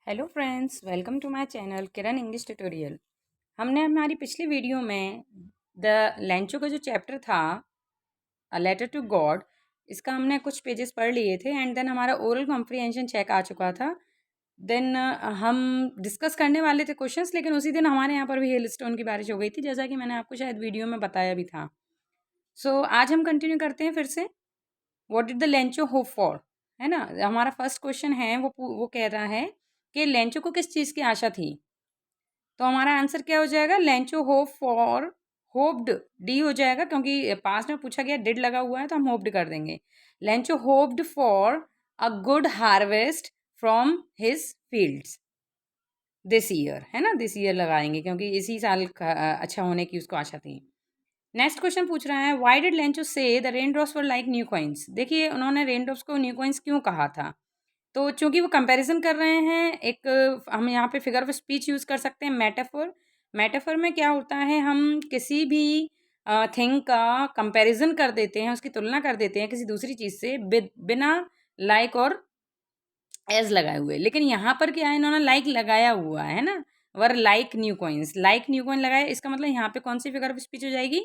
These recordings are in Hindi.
Hello friends, welcome to my channel Kiran English tutorial. हमने हमारी पिछली वीडियो में द लेंचो का जो चैप्टर था अ लेटर टू गॉड, इसका हमने कुछ पेजेस पढ़ लिए थे एंड देन हमारा ओरल कॉम्प्रिहेंशन चेक आ चुका था। देन हम डिस्कस करने वाले थे क्वेश्चंस, लेकिन उसी दिन हमारे यहाँ पर भी हेल स्टोन की बारिश हो गई थी, जैसा कि मैंने आपको शायद वीडियो में बताया भी था। सो आज हम कंटिन्यू करते हैं फिर से। What did the Lencho hope for, है ना। हमारा फर्स्ट क्वेश्चन है, वो कह रहा है कि लेंचो को किस चीज़ की आशा थी। तो हमारा आंसर क्या हो जाएगा, Lencho hope for, hoped D हो जाएगा, क्योंकि पास्ट में पूछा गया डिड लगा हुआ है तो हम होप्ड कर देंगे। Lencho hoped for a good harvest from his fields this year, है ना। दिस ईयर लगाएंगे क्योंकि इसी साल का अच्छा होने की उसको आशा थी। नेक्स्ट क्वेश्चन पूछ रहा है, व्हाई डिड लेंचो से the rain drops were like new coins. देखिए उन्होंने रेन ड्रॉप्स को न्यू कॉइन्स क्यों कहा था। तो चूंकि वो कंपैरिजन कर रहे हैं, एक हम यहाँ पे फिगर ऑफ स्पीच यूज़ कर सकते हैं, मेटाफोर। मेटाफोर में क्या होता है, हम किसी भी थिंग का कंपैरिजन कर देते हैं, उसकी तुलना कर देते हैं किसी दूसरी चीज़ से बिना लाइक और एज लगाए हुए। लेकिन यहाँ पर क्या है, इन्होंने लाइक लगाया हुआ है ना, वर like new coins, like new coin लगाया, इसका मतलब यहाँ पे कौन सी फिगर ऑफ स्पीच हो जाएगी,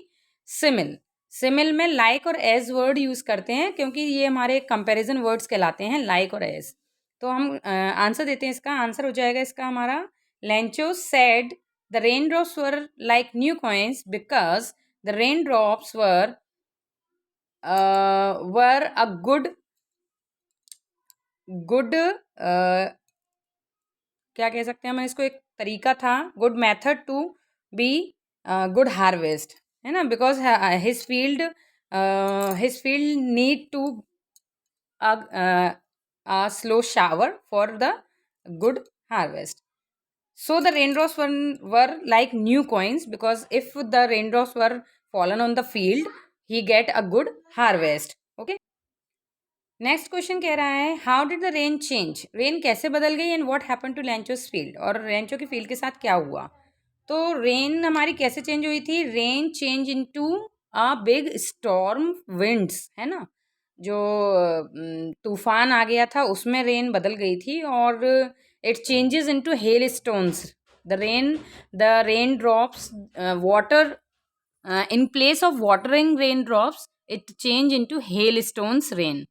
सिमिल। सिमिल में लाइक और एज वर्ड यूज़ करते हैं क्योंकि ये हमारे कंपैरिजन वर्ड्स कहलाते हैं, लाइक और एज। तो हम आंसर देते हैं, इसका आंसर हो जाएगा इसका हमारा, Lencho said the rain drops were like new coins because the rain drops were a good क्या कह सकते हैं हम इसको, एक तरीका था, good method to be good harvest, है ना। Because his field need to a slow shower for the good harvest. So the raindrops were like new coins, because if the raindrops were fallen on the field, he get a good harvest. Okay. Next question कह रहा है, how did the rain change, rain कैसे बदल गई and what happen to Lencho's field, और लेंचो की फील्ड के साथ क्या हुआ। तो रेन हमारी कैसे चेंज हुई थी, rain change into a big storm winds, है ना। जो तूफान आ गया था उसमें रेन बदल गई थी, और it changes into hail stones. The rain drops water in place of watering raindrops, it change into hailstones rain.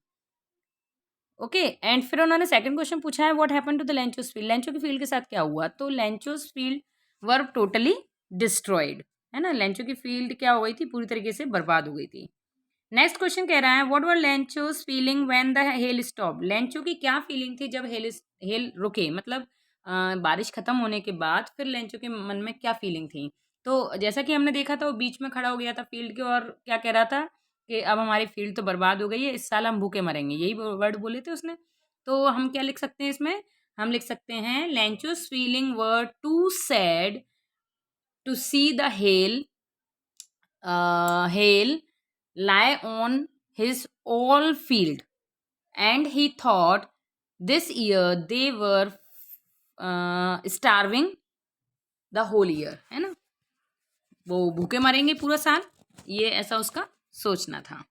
Okay and फिर उन्होंने सेकंड क्वेश्चन पूछा है, what happen to the Lencho's field, Lencho की फील्ड के साथ क्या हुआ। तो Lencho's field were totally destroyed, है ना। लेंचो की फील्ड क्या हो गई थी, पूरी तरीके से बर्बाद हो गई थी। नेक्स्ट क्वेश्चन कह रहा है, what were Lencho's feeling when the hail stop, Lencho की क्या फीलिंग थी जब हेल रुके, मतलब बारिश खत्म होने के बाद फिर लेंचो के मन में क्या फीलिंग थी। तो जैसा कि हमने देखा था, वो बीच में खड़ा हो गया था फील्ड के, और क्या कह रहा था कि अब हमारी फील्ड तो बर्बाद हो गई है, इस साल हम भूखे मरेंगे, यही वर्ड बोले थे उसने। तो हम क्या लिख सकते हैं इसमें, हम लिख सकते हैं, Lencho's feeling were too sad to see the hail lie on his all field, and he thought this year they were starving the whole year, है ना, वो भूखे मरेंगे पूरा साल, ये ऐसा उसका सोचना था।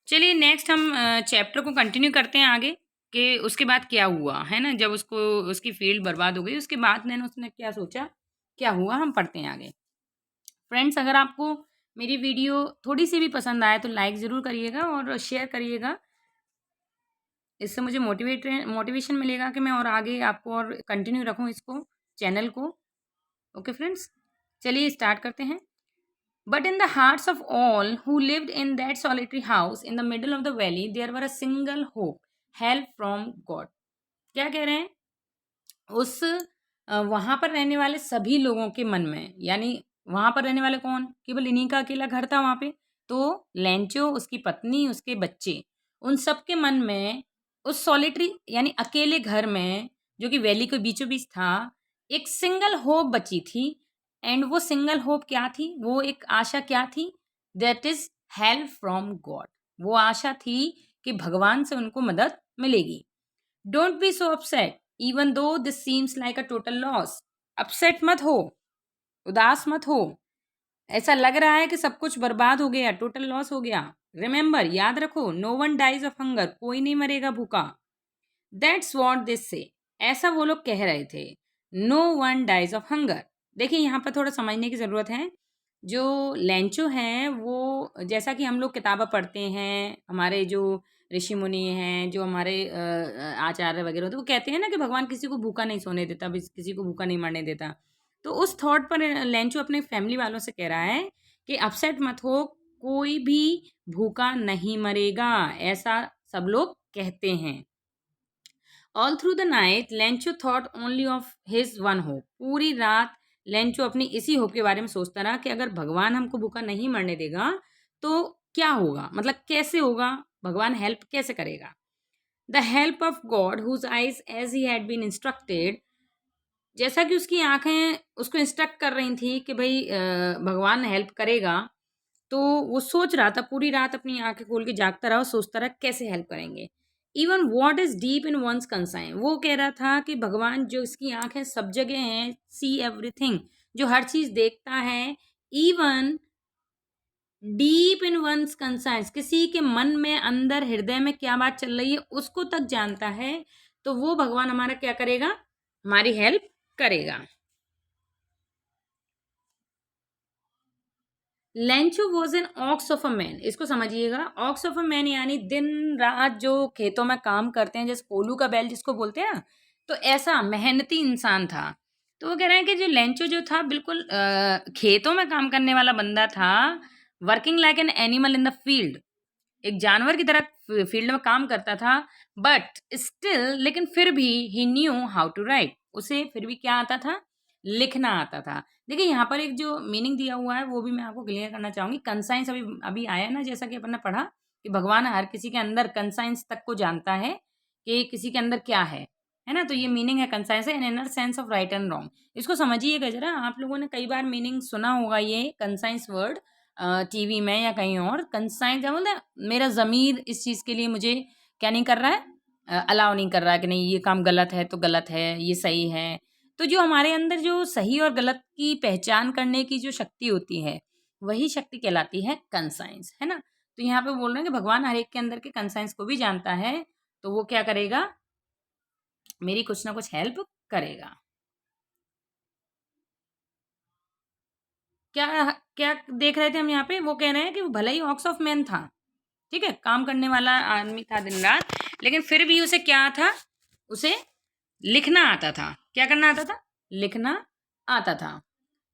चलिए नेक्स्ट हम चैप्टर को कंटिन्यू करते हैं आगे, कि उसके बाद क्या हुआ, है ना। जब उसको उसकी फील्ड बर्बाद हो गई, उसके बाद मैंने उसने क्या सोचा, क्या हुआ, हम पढ़ते हैं आगे। फ्रेंड्स, अगर आपको मेरी वीडियो थोड़ी सी भी पसंद आए तो लाइक ज़रूर करिएगा और शेयर करिएगा, इससे मुझे मोटिवेशन मिलेगा कि मैं और आगे आपको और कंटिन्यू रखूं इसको, चैनल को। ओके फ्रेंड्स, चलिए स्टार्ट करते हैं। But in the hearts of all who lived in that solitary house in the middle of the valley there were a single hope, help from God. क्या कह रहे हैं, उस वहाँ पर रहने वाले सभी लोगों के मन में, यानी वहाँ पर रहने वाले कौन, केवल इन्हीं का अकेला घर था वहाँ पे। तो लेंचो, उसकी पत्नी, उसके बच्चे, उन सब के मन में उस सॉलिटरी यानी अकेले घर में, जो कि वैली के बीचों बीच था, एक सिंगल होप बची थी। एंड वो सिंगल होप क्या थी, वो एक आशा क्या थी, that is help from God. वो आशा थी कि भगवान से उनको मदद मिलेगी। Don't be so upset even though this seems like a total loss. Upset मत हो, उदास मत हो, ऐसा लग रहा है कि सब कुछ बर्बाद हो गया, टोटल लॉस हो गया। रिमेंबर, याद रखो, no one dies of hunger, कोई नहीं मरेगा भूखा। दैट्स वॉट दिस से, ऐसा वो लोग कह रहे थे। No one dies of hunger. देखिए यहाँ पर थोड़ा समझने की ज़रूरत है। जो लेंचो हैं वो, जैसा कि हम लोग किताबें पढ़ते हैं, हमारे जो ऋषि मुनि हैं, जो हमारे आचार्य वगैरह होते हैं, वो कहते हैं ना कि भगवान किसी को भूखा नहीं सोने देता, किसी को भूखा नहीं मरने देता। तो उस थॉट पर लेंचो अपने फैमिली वालों से कह रहा है कि अपसेट मत हो, कोई भी भूखा नहीं मरेगा, ऐसा सब लोग कहते हैं। All through the night Lencho thought only of his one hope. पूरी रात लेंचो अपनी इसी होप के बारे में सोचता रहा कि अगर भगवान हमको भूखा नहीं मरने देगा तो क्या होगा, मतलब कैसे होगा, भगवान हेल्प कैसे करेगा। The help of God whose eyes as he had been instructed. जैसा कि उसकी आंखें उसको इंस्ट्रक्ट कर रही थी कि भाई भगवान हेल्प करेगा, तो वो सोच रहा था, पूरी रात अपनी आंखें खोल के जागता रहा और सोचता रहा कैसे हेल्प करेंगे। Even what is deep in one's conscience. वो कह रहा था कि भगवान जो इसकी आंखें सब जगह हैं, सी एवरीथिंग, जो हर चीज देखता है, even deep in one's conscience, किसी के मन में अंदर हृदय में क्या बात चल रही है उसको तक जानता है। तो वो भगवान हमारा क्या करेगा, हमारी हेल्प करेगा। Lencho was an ox of a man. इसको समझिएगा, ऑक्स ऑफ अ मैन यानी दिन रात जो खेतों में काम करते हैं, जैसे कोलू का बैल जिसको बोलते हैं ना, तो ऐसा मेहनती इंसान था। तो वो कह रहे हैं कि जो लेंचो जो था बिल्कुल खेतों में काम करने वाला बंदा था, working like an animal in the field, एक जानवर की तरह फील्ड में काम करता था। बट स्टिल, लेकिन फिर भी, ही न्यू हाउ टू राइट, उसे फिर भी क्या आता था, लिखना आता था। देखिए यहाँ पर एक जो मीनिंग दिया हुआ है वो भी मैं आपको क्लियर करना चाहूंगी। कंसाइंस अभी अभी आया ना, जैसा कि अपन ने पढ़ा कि भगवान हर किसी के अंदर कंसाइंस तक को जानता है कि किसी के अंदर क्या है ना। तो ये मीनिंग है conscience, an inner sense of right and wrong. इसको समझिएगा जरा, आप लोगों ने कई बार मीनिंग सुना होगा ये कंसाइंस वर्ड, टीवी में या कहीं और। कंसाइन क्या बोलते हैं, मेरा ज़मीर इस चीज़ के लिए मुझे क्या नहीं कर रहा है, अलाउ नहीं कर रहा है कि नहीं ये काम गलत है तो गलत है, ये सही है। तो जो हमारे अंदर जो सही और गलत की पहचान करने की जो शक्ति होती है, वही शक्ति कहलाती है कंसाइंस, है ना। तो यहाँ पे बोल रहे हैं कि भगवान हर एक के अंदर के कंसाइंस को भी जानता है, तो वो क्या करेगा, मेरी कुछ ना कुछ हेल्प करेगा। क्या क्या देख रहे थे हम यहाँ पे, वो कह रहे हैं कि वो भले ही ऑक्स ऑफ मैन था, ठीक है, काम करने वाला आदमी था दिन रात, लेकिन फिर भी उसे क्या था, उसे लिखना आता था। क्या करना आता था, लिखना आता था।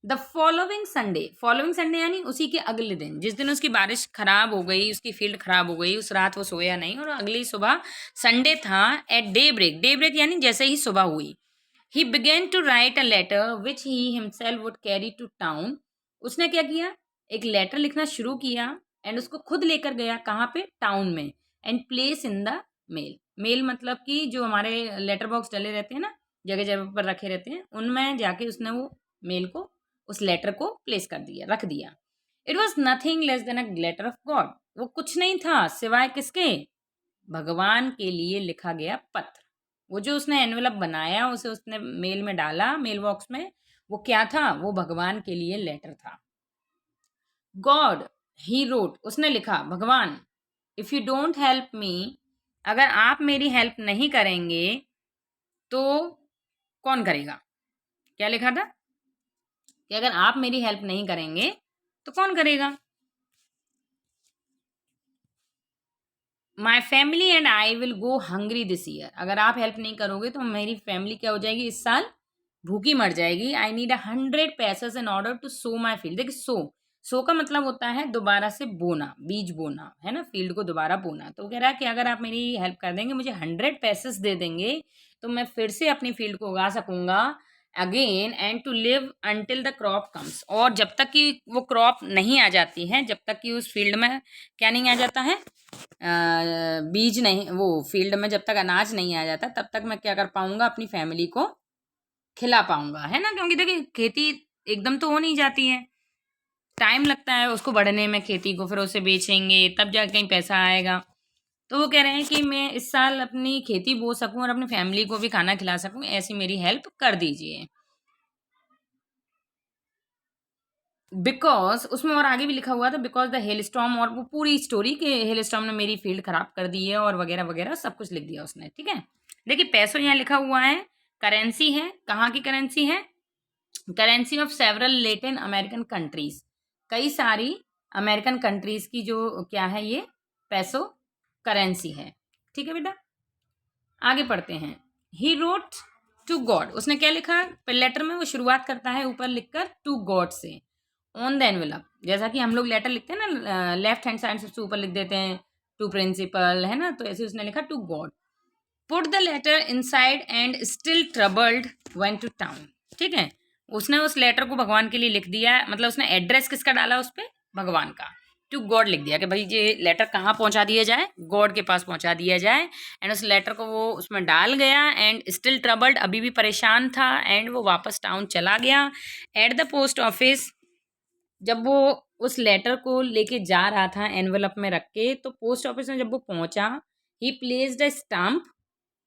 द फॉलोइंग संडे यानी उसी के अगले दिन, जिस दिन उसकी बारिश खराब हो गई, उसकी फील्ड खराब हो गई, उस रात वो सोया नहीं, और अगली सुबह संडे था, एट डे ब्रेक यानी जैसे ही सुबह हुई, he began to write a letter which he himself would carry to town. उसने क्या किया, एक लेटर लिखना शुरू किया, एंड उसको खुद लेकर गया कहाँ पे, टाउन में, and place in the mail. Mail मतलब कि जो हमारे लेटर बॉक्स डले रहते हैं ना, जगह जगह पर रखे रहते हैं, उनमें जाके उसने वो मेल को, उस लेटर को प्लेस कर दिया, रख दिया। It was nothing less than a letter of God. वो कुछ नहीं था सिवाय किसके, भगवान के लिए लिखा गया पत्र। वो जो उसने एनवेलप बनाया, उसे उसने मेल में डाला, मेल बॉक्स में, वो क्या था, वो भगवान के लिए लेटर था। गॉड, ही रोट, उसने लिखा, भगवान, if you don't help me, अगर आप मेरी हेल्प नहीं करेंगे तो कौन करेगा। क्या लिखा था कि अगर आप मेरी हेल्प नहीं करेंगे तो कौन करेगा। My family and I will go hungry this year. अगर आप हेल्प नहीं करोगे तो मेरी फैमिली क्या हो जाएगी, इस साल भूखी मर जाएगी। I need 100 pesos in order to sow my field. देखिए सो का मतलब होता है दोबारा से बोना, बीज बोना, है ना, फील्ड को दोबारा बोना। तो कह रहा है कि अगर आप मेरी हेल्प कर देंगे, मुझे 100 पैसेस दे देंगे, तो मैं फिर से अपनी फील्ड को उगा सकूंगा again, and to live until the crop comes. और जब तक कि वो क्रॉप नहीं आ जाती है, जब तक कि उस फील्ड में क्या नहीं आ जाता है, बीज नहीं, वो फील्ड में जब तक अनाज नहीं आ जाता, तब तक मैं क्या कर पाऊंगा, अपनी फैमिली को खिला पाऊंगा, है ना। क्योंकि देखिए खेती एकदम तो हो नहीं जाती है, टाइम लगता है उसको बढ़ने में, खेती को, फिर उसे बेचेंगे तब जाके कहीं पैसा आएगा। तो वो कह रहे हैं कि मैं इस साल अपनी खेती बो सकूं और अपनी फैमिली को भी खाना खिला सकूं, ऐसी मेरी हेल्प कर दीजिए। बिकॉज उसमें और आगे भी लिखा हुआ था, बिकॉज द हेल स्टॉर्म, और वो पूरी स्टोरी के हेल स्टॉर्म ने मेरी फील्ड खराब कर दी है और वगैरह वगैरह सब कुछ लिख दिया उसने, ठीक है। देखिए पैसों यहाँ लिखा हुआ है, करेंसी है, कहाँ की करेंसी है? Currency of several Latin American countries, कई सारी अमेरिकन कंट्रीज की जो क्या है ये पैसो करेंसी है। ठीक है बेटा, आगे पढ़ते हैं। ही रोट टू गॉड, उसने क्या लिखा लेटर में? वो शुरुआत करता है ऊपर लिखकर टू गॉड से, ऑन द एनवेलप। जैसा कि हम लोग लेटर लिखते हैं ना, लेफ्ट हैंड साइड सबसे ऊपर लिख देते हैं टू प्रिंसिपल, है ना, तो ऐसे उसने लिखा to God. Put the letter inside and still troubled went to town. ठीक है, उसने उस लेटर को भगवान के लिए लिख दिया, मतलब उसने एड्रेस किसका डाला उस पर? भगवान का। टू गॉड लिख दिया कि भाई ये लेटर कहाँ पहुंचा दिया जाए? गॉड के पास पहुंचा दिया जाए। एंड उस लेटर को वो उसमें डाल गया, एंड स्टिल ट्रबल्ड, अभी भी परेशान था, एंड वो वापस टाउन चला गया। एट द पोस्ट ऑफिस, जब वो उस लेटर को लेके जा रहा था एनवेलप में रख के, तो पोस्ट ऑफिस में जब वो पहुंचा, ही प्लेस्ड अ स्टाम्प,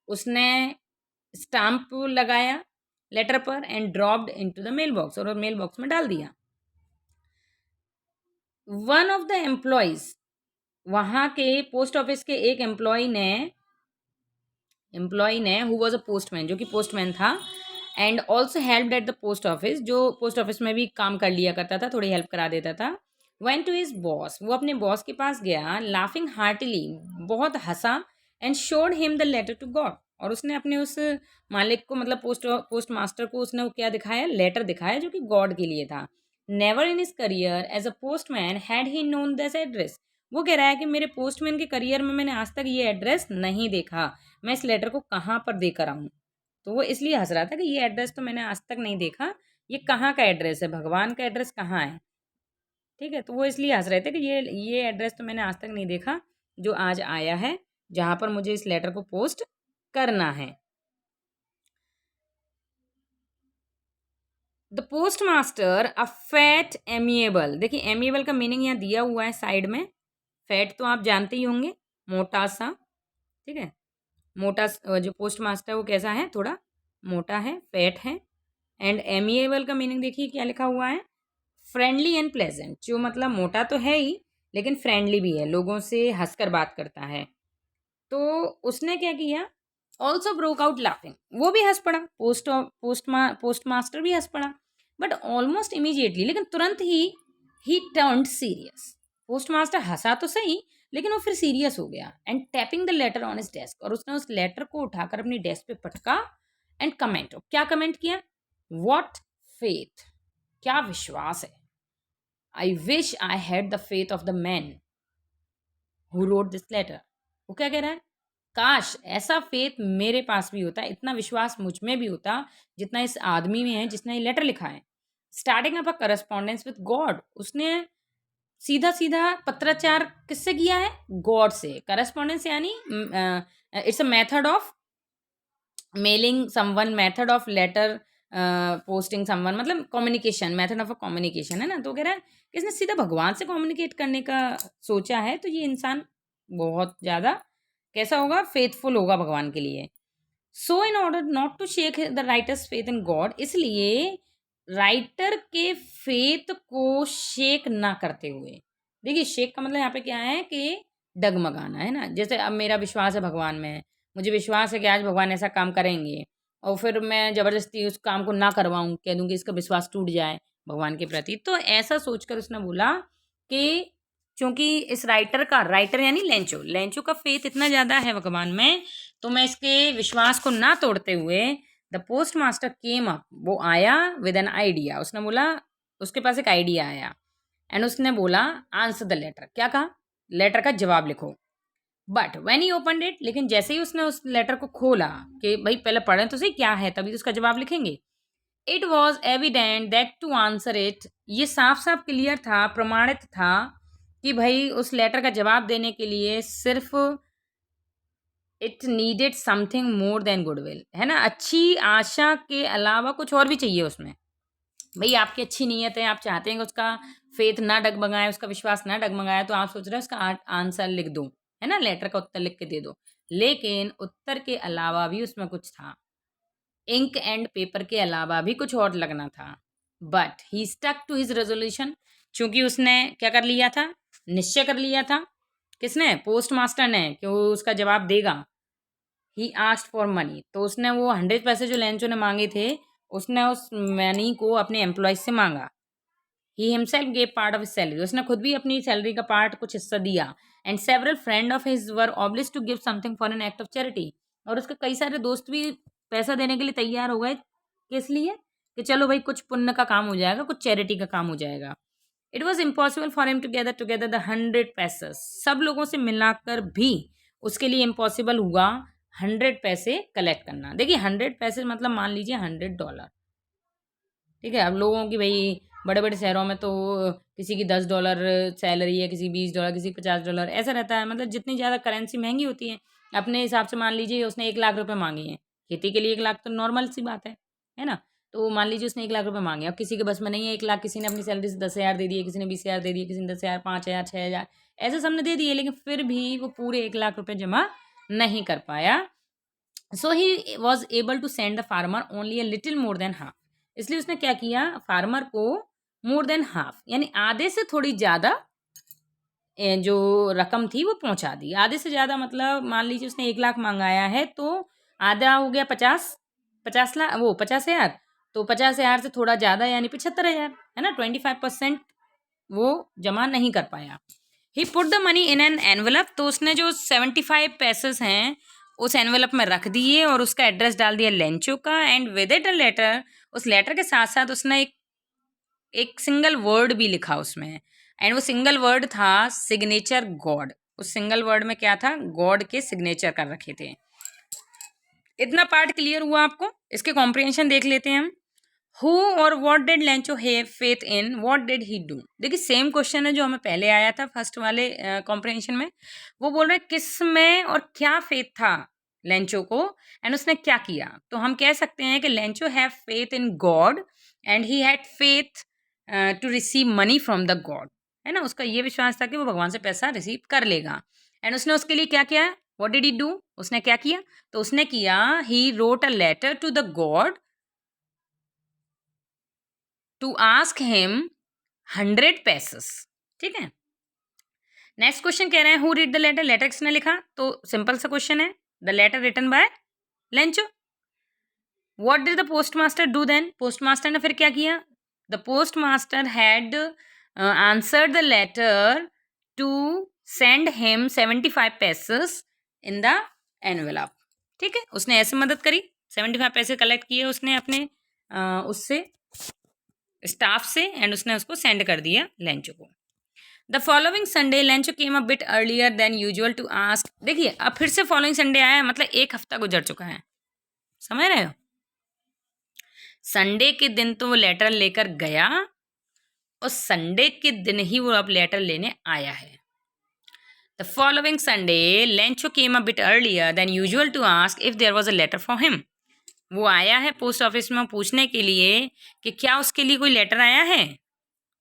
उसने स्टाम्प लगाया लेटर पर, and dropped into the mailbox, और मेल बॉक्स में डाल दिया। वन ऑफ द एम्प्लॉयज, वहां के पोस्ट ऑफिस के एक एम्प्लॉय ने हु वाज अ पोस्टमैन, जो कि पोस्टमैन था, and also help at the post office, जो पोस्ट ऑफिस में भी काम कर लिया करता था, थोड़ी हेल्प करा देता था। वेंट टू हिज बॉस, वो अपने बॉस के पास गया, लाफिंग हार्टली, बहुत हंसा, and showed him the letter to God, और उसने अपने उस मालिक को, मतलब पोस्ट मास्टर को, उसने वो क्या दिखाया? लेटर दिखाया, जो कि गॉड के लिए था। Never in his career as a postman had he known this address, वो कह रहा है कि मेरे पोस्टमैन के करियर में मैंने आज तक ये एड्रेस नहीं देखा, मैं इस लेटर को कहाँ पर देकर आऊँ? तो वो इसलिए हंस रहा था कि ये एड्रेस तो मैंने आज तक नहीं देखा, ये कहाँ का एड्रेस है, भगवान का एड्रेस कहाँ है? ठीक है, तो वो इसलिए हंस रहे थे कि ये एड्रेस तो मैंने आज तक नहीं देखा जो आज आया है, जहाँ पर मुझे इस लेटर को पोस्ट करना है। The post master a fat amiable, देखिए एमिएबल का मीनिंग यहाँ दिया हुआ है साइड में। फैट तो आप जानते ही होंगे, मोटा सा। ठीक है, मोटा जो पोस्ट मास्टर है वो कैसा है? थोड़ा मोटा है, फैट है। एंड एमिएबल का मीनिंग देखिए क्या लिखा हुआ है? फ्रेंडली एंड प्लेजेंट, जो मतलब मोटा तो है ही लेकिन फ्रेंडली भी है, लोगों से हंसकर बात करता है। तो उसने क्या किया? ऑल्सो ब्रोक आउट लाफिंग, वो भी हंस पड़ा, पोस्ट मास्टर भी हंस पड़ा, बट ऑलमोस्ट इमीडिएटली, लेकिन तुरंत ही टर्न्ड सीरियस। पोस्ट मास्टर हंसा तो सही, लेकिन वो फिर सीरियस हो गया। And tapping the letter on his desk, और उसने उस लेटर को उठाकर अपनी डेस्क पे पटका। एंड कमेंट, क्या कमेंट किया? व्हाट फेथ, क्या विश्वास है। I wish I had the faith of the man who wrote this letter, वो क्या कह रहा है? काश ऐसा फेथ मेरे पास भी होता, इतना विश्वास मुझ में भी होता जितना इस आदमी में है जिसने ये लेटर लिखा है। Starting up a correspondence with God, उसने सीधा सीधा पत्राचार किससे किया है? गॉड से। करस्पॉन्डेंस यानी it's a method of mailing someone, method of letter posting someone, मतलब communication, method of a communication, है ना। तो कह रहा है कि इसने सीधा भगवान से कम्युनिकेट करने का सोचा है, तो ये इंसान बहुत ज़्यादा कैसा होगा? फेथफुल होगा भगवान के लिए। So in order not to shake the writer's faith in God, इसलिए राइटर के फेथ को शेक ना करते हुए, देखिए शेक का मतलब यहाँ पे क्या है कि डगमगाना, है ना। जैसे अब मेरा विश्वास है भगवान में, मुझे विश्वास है कि आज भगवान ऐसा काम करेंगे, और फिर मैं ज़बरदस्ती उस काम को ना करवाऊँ, कह दूँ कि इसका विश्वास टूट जाए भगवान के प्रति। तो ऐसा सोचकर उसने बोला कि क्योंकि इस राइटर यानी लेंचो का फेथ इतना ज़्यादा है भगवान में, तो मैं इसके विश्वास को ना तोड़ते हुए, the post master came up, वो आया विद एन आइडिया, उसने बोला, उसके पास एक आइडिया आया। एंड उसने बोला आंसर द लेटर, क्या कहा? लेटर का जवाब लिखो। But when he open it, लेकिन जैसे ही उसने उस लेटर को खोला कि भाई पहले पढ़ें तो सही क्या है, तभी तो उसका जवाब लिखेंगे। It was evident that to answer it, ये साफ साफ क्लियर था, प्रमाणित था कि भाई उस लेटर का जवाब देने के लिए सिर्फ it needed something more than goodwill, है ना। अच्छी आशा के अलावा कुछ और भी चाहिए उसमें। भाई आपकी अच्छी नीयत है, आप चाहते हैं कि उसका फेथ ना डगमगाए, उसका विश्वास ना डगमगाए, तो आप सोच रहे हैं उसका आंसर लिख दो, है ना, लेटर का उत्तर लिख के दे दो। लेकिन उत्तर के अलावा भी उसमें कुछ था, इंक एंड पेपर के अलावा भी कुछ और लगना था। But he stuck to his resolution, चूंकि उसने क्या कर लिया था? निश्चय कर लिया था। किसने? पोस्ट मास्टर ने, कि वो उसका जवाब देगा। ही आस्क्ड फॉर मनी, तो उसने वो 100 पैसे जो लेंचो ने मांगे थे, उसने उस मनी को अपने एम्प्लॉयज से मांगा। He himself gave part of his salary, उसने खुद भी अपनी सैलरी का पार्ट कुछ हिस्सा दिया। And several friend of his were obliged to give something for an act of charity, और उसके कई सारे दोस्त भी पैसा देने के लिए तैयार हो गए। किस लिए? कि चलो भाई कुछ पुण्य का काम हो जाएगा, कुछ चैरिटी का काम हो जाएगा। It was impossible for him to gather together the 100 pesos, सब लोगों से मिलाकर भी उसके लिए इम्पॉसिबल हुआ 100 पैसे कलेक्ट करना। देखिए 100 पैसे मतलब मान लीजिए $100, ठीक है। अब लोगों की भाई बड़े बड़े शहरों में तो किसी की $10 सैलरी है, किसी $20, किसी $50 ऐसा रहता है, मतलब जितनी ज़्यादा करेंसी महंगी होती है अपने हिसाब से। मान लीजिए उसने 1 लाख रुपए मांगे हैं, खेती के लिए 1 लाख तो नॉर्मल सी बात है ना। तो मान लीजिए उसने 1 लाख रुपए मांगे, अब किसी के बस में नहीं है 1 लाख, किसी ने अपनी सैलरी से 10,000 दे दिए, किसी ने 20,000 दे दिए, किसी ने 10,000, 5,000, 6,000 ऐसे सबने दे दिए, लेकिन फिर भी वो पूरे 1 लाख रुपए जमा नहीं कर पाया। So he was able to send the farmer only a little more than half, इसलिए उसने क्या किया, फार्मर को मोर देन हाफ यानी आधे से थोड़ी ज़्यादा जो रकम थी वो पहुंचा दी। आधे से ज़्यादा मतलब मान लीजिए उसने 1 लाख मंगाया है, तो आधा हो गया 50 लाख, वो 50,000, तो 50,000 से थोड़ा ज़्यादा यानी 75,000, है ना। 25% वो जमा नहीं कर पाया। He put the money in an envelope, तो उसने जो 75 पैसेस हैं उस एनवलप में रख दिए और उसका एड्रेस डाल दिया लेंचो का। And with it a letter, उस लेटर के साथ साथ उसने एक सिंगल वर्ड भी लिखा उसमें। एंड वो सिंगल वर्ड था सिग्नेचर गॉड। उस सिंगल वर्ड में क्या था, गॉड के सिग्नेचर कर रखे थे। इतना पार्ट क्लियर हुआ आपको? इसके कॉम्प्रिहेंशन देख लेते हैं हम। हु और what did Lencho have faith in, what did he do. देखिए सेम क्वेश्चन है जो हमें पहले आया था फर्स्ट वाले कॉम्प्रिहेंशन में। वो बोल रहे हैं किस में और क्या फेथ था लेंचो को, एंड उसने क्या किया। तो हम कह सकते हैं कि Lencho have faith in God and he had faith to receive money from the God, है ना। उसका ये विश्वास था कि वो भगवान से पैसा रिसीव कर लेगा। एंड उसने उसके लिए क्या किया, व्हाट डिड ही डू, उसने क्या किया, तो उसने किया he wrote a letter to the God to ask him 100 pesos, ठीक है। नेक्स्ट क्वेश्चन कह रहे हैं who read the letter, letter किसने लिखा, तो सिंपल सा क्वेश्चन है, the letter written by Lencho. What did the postmaster do then, postmaster ने फिर क्या किया, the postmaster had answered the letter to send him 75 pesos in the envelope, ठीक है। उसने ऐसे मदद करी, 75 पैसे कलेक्ट किए उसने अपने उससे स्टाफ से, एंड उसने उसको सेंड कर दिया लेंचो को। The following Sunday Lencho came a bit earlier than usual to ask, देखिए अब फिर से फॉलोइंग संडे आया है, मतलब एक हफ्ता गुजर चुका है, समझ रहे हो। संडे के दिन तो वो लेटर लेकर गया और संडे के दिन ही वो अब लेटर लेने आया है। The following Sunday Lencho came a bit earlier than usual to ask if there was a letter for him, वो आया है पोस्ट ऑफिस में पूछने के लिए कि क्या उसके लिए कोई लेटर आया है,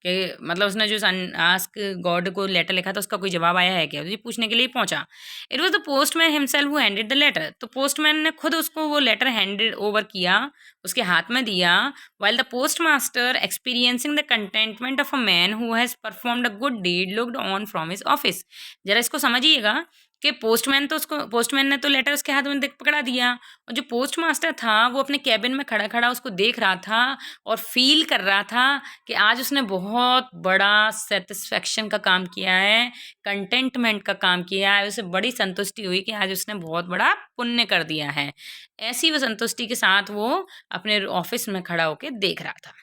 कि मतलब उसने जो आस्क गॉड को लेटर लिखा था उसका कोई जवाब आया है क्या, तो ये पूछने के लिए पहुंचा। It was the postman himself who handed the letter, तो पोस्टमैन ने खुद उसको वो लेटर हैंडेड ओवर किया, उसके हाथ में दिया। While the postmaster experiencing the contentment of a man who has performed a good deed looked on from his office. जरा इसको समझिएगा कि पोस्टमैन ने तो लेटर उसके हाथ में पकड़ा दिया, और जो पोस्ट मास्टर था वो अपने कैबिन में खड़ा खड़ा उसको देख रहा था और फील कर रहा था कि आज उसने बहुत बड़ा सेटिस्फेक्शन का काम किया है, कंटेंटमेंट का काम किया है, उसे बड़ी संतुष्टि हुई कि आज उसने बहुत बड़ा पुण्य कर दिया है। ऐसी वो संतुष्टि के साथ वो अपने ऑफिस में खड़ा होकर देख रहा था।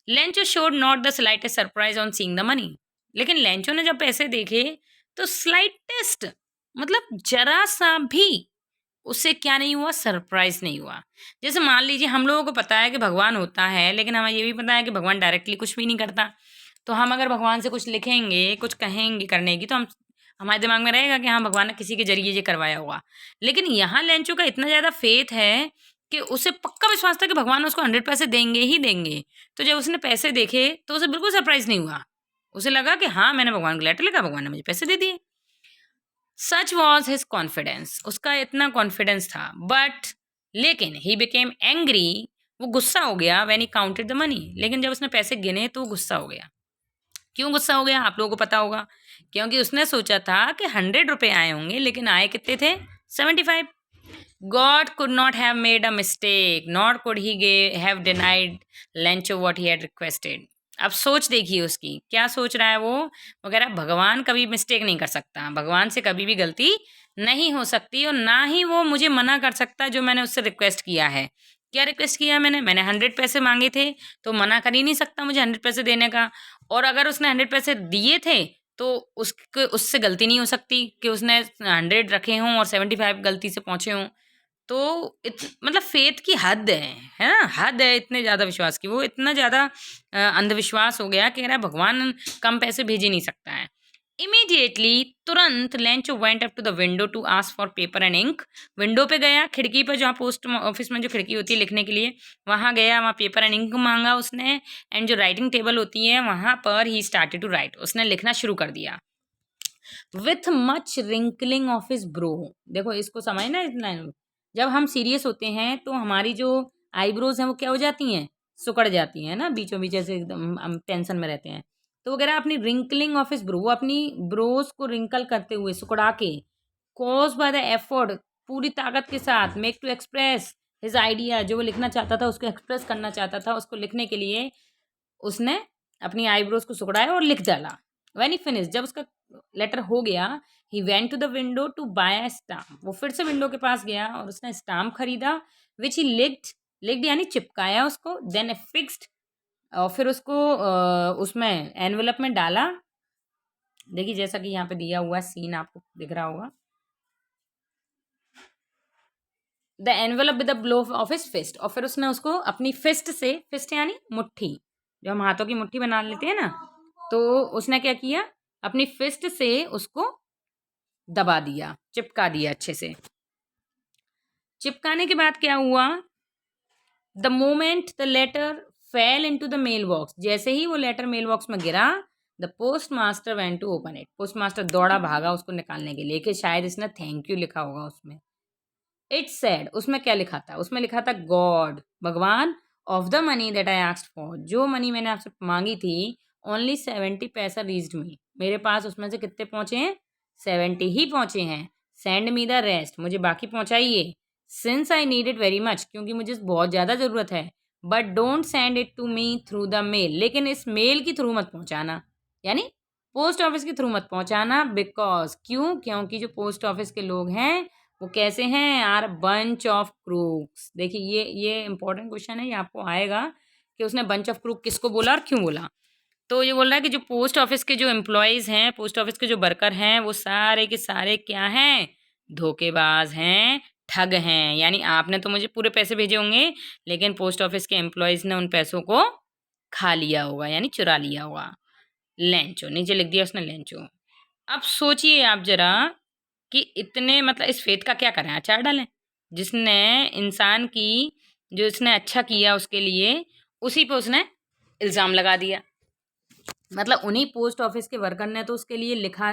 Lencho showed not the slightest surprise on seeing the money, लेकिन लेंचो ने जब पैसे देखे तो स्लाइटेस्ट मतलब जरा सा भी उससे क्या नहीं हुआ, सरप्राइज नहीं हुआ। जैसे मान लीजिए हम लोगों को पता है कि भगवान होता है, लेकिन हमें ये भी पता है कि भगवान डायरेक्टली कुछ भी नहीं करता। तो हम अगर भगवान से कुछ लिखेंगे, कुछ कहेंगे करने की, तो हमारे दिमाग में रहेगा कि हाँ भगवान ने किसी के जरिए ये करवाया होगा। लेकिन यहाँ लेंचो का इतना ज़्यादा फेथ है कि उसे पक्का विश्वास था कि भगवान उसको 100 पैसे देंगे ही देंगे। तो जब उसने पैसे देखे तो उसे बिल्कुल सरप्राइज नहीं हुआ, उसे लगा कि हाँ मैंने भगवान को लेटर लिखा, भगवान ने मुझे पैसे दे दिए। सच वॉज हिज कॉन्फिडेंस, उसका इतना कॉन्फिडेंस था। बट लेकिन ही बिकेम एंग्री, वो गुस्सा हो गया when he counted the money, लेकिन जब उसने पैसे गिने तो वो गुस्सा हो गया। क्यों गुस्सा हो गया आप लोगों को पता होगा, क्योंकि उसने सोचा था कि 100 रुपये आए होंगे, लेकिन आए कितने थे, 75। God could not have made a mistake, nor could he have denied Lencho what he had requested. अब सोच देखिए उसकी क्या सोच रहा है वो कह रहा है भगवान कभी मिस्टेक नहीं कर सकता, भगवान से कभी भी गलती नहीं हो सकती और ना ही वो मुझे मना कर सकता जो मैंने उससे रिक्वेस्ट किया है। क्या रिक्वेस्ट किया मैंने 100 पैसे मांगे थे तो मना कर ही नहीं सकता मुझे 100 पैसे देने का। और अगर उसने 100 पैसे दिए थे तो उसके उससे गलती नहीं हो सकती कि उसने 100 रखे हों और 75 गलती से पहुंचे हों। तो मतलब फेथ की हद है ना, हद है इतने ज़्यादा विश्वास की। वो इतना ज़्यादा अंधविश्वास हो गया कि कह रहा है भगवान कम पैसे भेज ही नहीं सकता है। इमीडिएटली तुरंत Lencho went up to the window to ask for paper and ink. Window पे गया, खिड़की पर, जहाँ पोस्ट ऑफिस में जो खिड़की होती है लिखने के लिए, वहाँ गया, वहाँ पेपर एंड इंक मांगा उसने। एंड जो राइटिंग टेबल होती है वहाँ पर ही स्टार्टेड टू राइट, उसने लिखना शुरू कर दिया। With much wrinkling of his bro. देखो इसको समझना इतना, जब हम सीरियस होते हैं तो हमारी जो आईब्रोज हैं वो क्या हो जाती हैं, सुकड़ जाती हैं ना बीचों बीच, जैसे एकदम हम टेंशन में रहते हैं। तो वगैरह अपनी रिंकलिंग ऑफ हिज ब्रो, वो अपनी ब्रोज को रिंकल करते हुए, सुकड़ा के, कॉज बाय द एफर्ट, पूरी ताकत के साथ, make to express his idea, जो वो लिखना चाहता था, उसको एक्सप्रेस करना चाहता था, उसको लिखने के लिए उसने अपनी आईब्रोज को सुकड़ाया और लिख डाला। व्हेन ही फिनिश, जब उसका लेटर हो गया, he went to the window to buy a stamp, वो फिर से विंडो के पास गया और उसने स्टाम्प खरीदा। विच ही लिक्ड, लिक्ड यानी चिपकाया उसको, देन फिक्स्ड, और फिर उसको उसमें एनवेलप में डाला। देखिए जैसा कि यहाँ पे दिया हुआ सीन आपको दिख रहा होगा, the envelope with the blow of his fist, और फिर उसने उसको अपनी फिस्ट से, फिस्ट यानी मुट्ठी, जो हम हाथों की मुट्ठी बना लेते हैं ना, तो उसने क्या किया, अपनी फिस्ट से उसको दबा दिया, चिपका दिया अच्छे से। चिपकाने के बाद क्या हुआ, the moment the letter fell into the mailbox, जैसे ही वो लेटर मेल बॉक्स में गिरा, the postmaster went to open it, postmaster दौड़ा भागा उसको निकालने के लिए, कि शायद इसने थैंक यू लिखा होगा उसमें। इट सेड, उसमें क्या लिखा था, उसमें लिखा था गॉड, भगवान, of the money that I asked for, जो मनी मैंने आपसे मांगी थी, ओनली 70 पैसा रीच्ड मी, मेरे पास उसमें से कितने पहुंचे हैं, 70 ही पहुंचे हैं। सेंड मी द रेस्ट, मुझे बाकी पहुंचाइए। Since I need it very much, क्योंकि मुझे बहुत ज़्यादा ज़रूरत है। But don't send it to me through the mail, लेकिन इस मेल के थ्रू मत पहुंचाना, यानी पोस्ट ऑफिस के थ्रू मत पहुंचाना। बिकॉज, क्यों, क्योंकि जो पोस्ट ऑफिस के लोग हैं वो कैसे हैं, आर बंच ऑफ क्रूक्स। देखिए ये इंपॉर्टेंट क्वेश्चन है, ये आपको आएगा कि उसने बंच ऑफ क्रूक किसको बोला और क्यों बोला। तो ये बोल रहा है कि जो पोस्ट ऑफिस के जो एम्प्लॉयज़ हैं, पोस्ट ऑफिस के जो वर्कर हैं, वो सारे के सारे क्या हैं, धोखेबाज हैं, ठग हैं। यानी आपने तो मुझे पूरे पैसे भेजे होंगे, लेकिन पोस्ट ऑफिस के एम्प्लॉयज़ ने उन पैसों को खा लिया होगा, यानी चुरा लिया होगा। लेंचो, नीचे लिख दिया उसने लेंचो। अब सोचिए आप जरा कि इतने, मतलब इस फेथ का क्या करें, अचार डालें, जिसने इंसान की, जो इसने अच्छा किया उसके लिए, उसी पे उसने इल्ज़ाम लगा दिया। मतलब उन्हीं पोस्ट ऑफिस के वर्कर ने तो उसके लिए लिखा,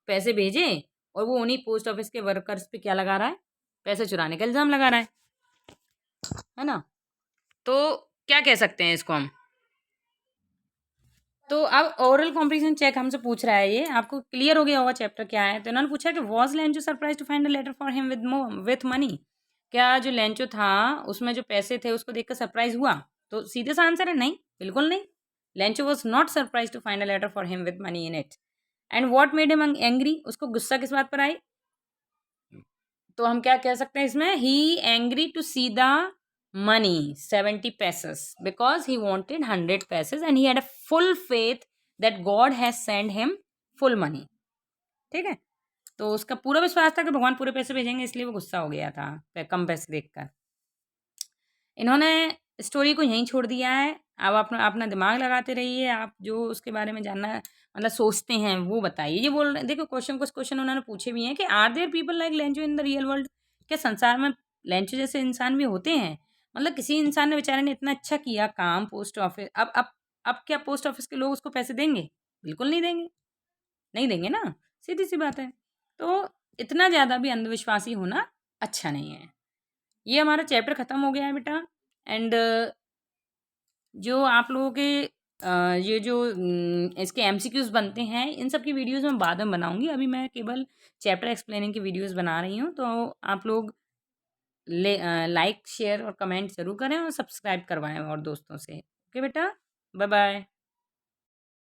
पैसे भेजे, और वो उन्हीं पोस्ट ऑफिस के वर्कर्स पे क्या लगा रहा है, पैसे चुराने का इल्ज़ाम लगा रहा है ना। तो क्या कह सकते हैं इसको हम। तो अब ओरल कॉम्प्रिहेंशन चेक हमसे पूछ रहा है, ये आपको क्लियर हो गया होगा चैप्टर क्या है। तो इन्होंने पूछा कि was Lencho surprise to find a letter for him with money, क्या जो लेंचो था उसमें जो पैसे थे उसको देखकर सरप्राइज हुआ। तो सीधे सा आंसर है नहीं, बिल्कुल नहीं। Lencho was not surprise to find a letter for him with money in it. And what made him angry, उसको गुस्सा किस बात पर आई, तो हम क्या कह सकते हैं इसमें, he angry to see the money 70 pesos because he wanted 100 pesos and he had a full faith that God has sent him full money। ठीक है, तो उसका पूरा विश्वास था कि भगवान पूरे पैसे भेजेंगे, इसलिए वो गुस्सा हो गया था कम पैसे देखकर। इन्होंने स्टोरी को यहीं छोड़ दिया है। अब अपना अपना दिमाग लगाते रहिए, आप जो उसके बारे में जानना मतलब सोचते हैं वो बताइए। ये बोल रहे, देखो क्वेश्चन, कुछ क्वेश्चन उन्होंने पूछे भी हैं कि are there people like Lencho in the real world, क्या संसार में लेंचो जैसे इंसान भी होते हैं। मतलब किसी इंसान ने, बेचारे ने इतना अच्छा किया काम पोस्ट ऑफिस, अब क्या पोस्ट ऑफिस के लोग उसको पैसे देंगे, बिल्कुल नहीं देंगे, नहीं देंगे ना, सीधी सी बात है। तो इतना ज़्यादा भी अंधविश्वासी होना अच्छा नहीं है। ये हमारा चैप्टर ख़त्म हो गया है बेटा। एंड जो आप लोगों के ये जो इसके एमसीक्यूज़ बनते हैं, इन सब की वीडियोस मैं बाद में बनाऊंगी। अभी मैं केवल चैप्टर एक्सप्लेनिंग की वीडियोस बना रही हूँ, तो आप लोग लाइक शेयर और कमेंट ज़रूर करें और सब्सक्राइब करवाएं और दोस्तों से। ओके बेटा, बाय बाय।